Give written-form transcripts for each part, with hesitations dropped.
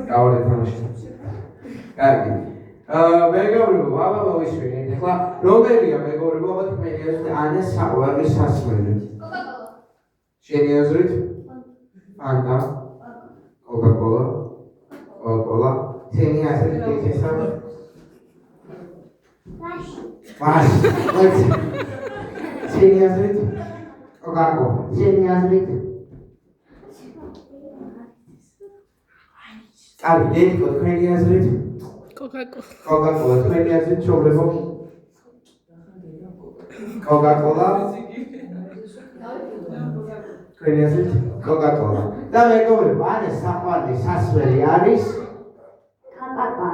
Kaori tamashi. Კარგი. მეგობრებო, აბა მოვიშვენით. ახლა რომელია მეგობრებო, თქვენიათ ანა საყვარლის სასმელი? Coca-Cola. შენი აზრით? Fanta. Coca-Cola. Coca-Cola. შენი აზრით იცისა? Vashi. შენი აზრით? Coca-Cola. შენი აზრით? კარგი, დედიკო, თქვენი აზრით? Coca-Cola. Coca-Cola, თქვენი აზრით მშობლებო? Coca-Cola. თქვენი აზრით? Coca-Cola. და მეგობრებო, ანა საყვარლის სასმელი არის Coca-Cola.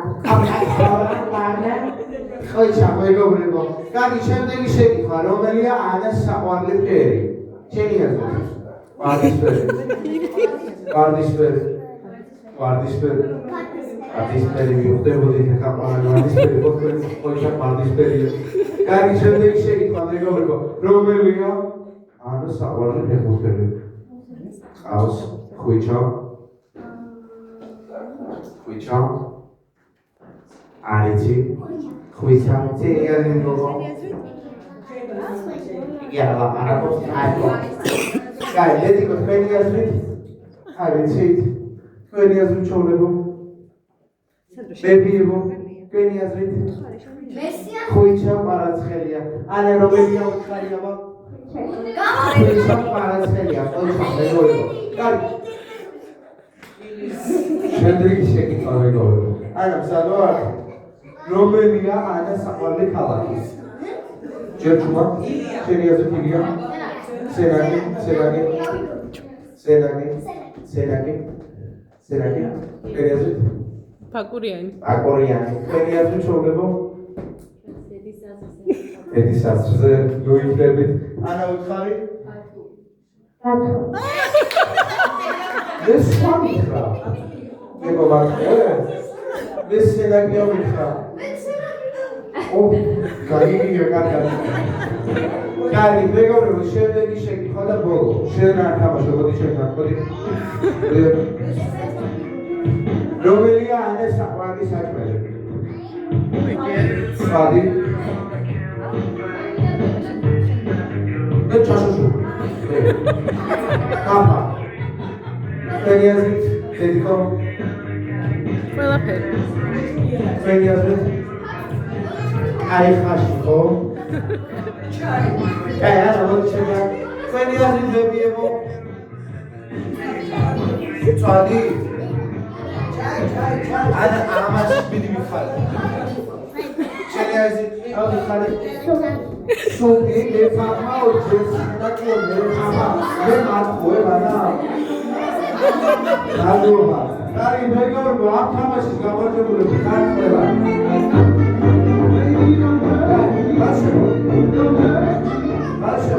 ხოიჩა მეგობრებო, კარგი, შემდეგი შეკითხვა, რომელია ანას საყვარლის ფერი? შენი აზრით? ვარდისფერი. ვარდისფერი. ვარდისფერი. ვარდისფერი მივხვდებოდით ახლა ვარდისფერი ხოიჩა ვარდისფერია. კარგი, შემდეგი შეკითხვა, მეგობრებო, რომელია ანას საყვარლის ფეხბურთელი? ყავს ხოიჩა. ხოიჩა. არიცი. ხოიჩა, შენი აზრით როგორ? იალა, არაფერს აიო. კაი, დედიკო, თქვენი აზრით? არიცით. თქვენი აზრით მშობლებო? ბებიებო, თქვენი აზრით? მესია. ხოიჩა პარაცხელია. ანა რომელია უცხარია ბა? ხოიჩა პარაცხელია, ხოიჩა მეგობრებო. კარგი. შემდეგი შეკითხვა მეგობრებო. ანა მზადო არ? რომელია ანა საყვარელი ქალაქი? ჯერჯუმა? შენი აზრით ილია? სენაკი, სენაკი. სენაკი, სენაკი. სენაკი. თქვენი აზრით? Pakuriani. Pakuriani. თქვენი აზრით მშობლებო? ედის აზრზე ლუიქლებით. ანა უცხარი? ეს ხამიქრა. მეგობრებო, ეს სენაკია მიქრა. ო, გაიგია კარგი. კარგი, მეგობრებო, შემდეგი შეკითხვა და ბოლო. შენ არ თამაშობ, მოდი შენ გაკოდი. რომელია ანას საყვარლის საჭმელი? სადი. და ჩაშოშო. კაფა. თქვენი აზრით, დედიკო? ყველაფერი. თქვენი აზრით? აი ხაში ხო? აი არა მოდი შევა. თქვენი აზრით ბებიებო? წადი. ანა ამას მიდი მიხარი. შენი აზრით რა მიხარი? სული ლეფამა ოჯეს და კორნე ამა მე მარტყუე მანა. დაგობა. კარგი მეგობრებო, ამ თამაშის გამარჯვებულები გახდება. Başla.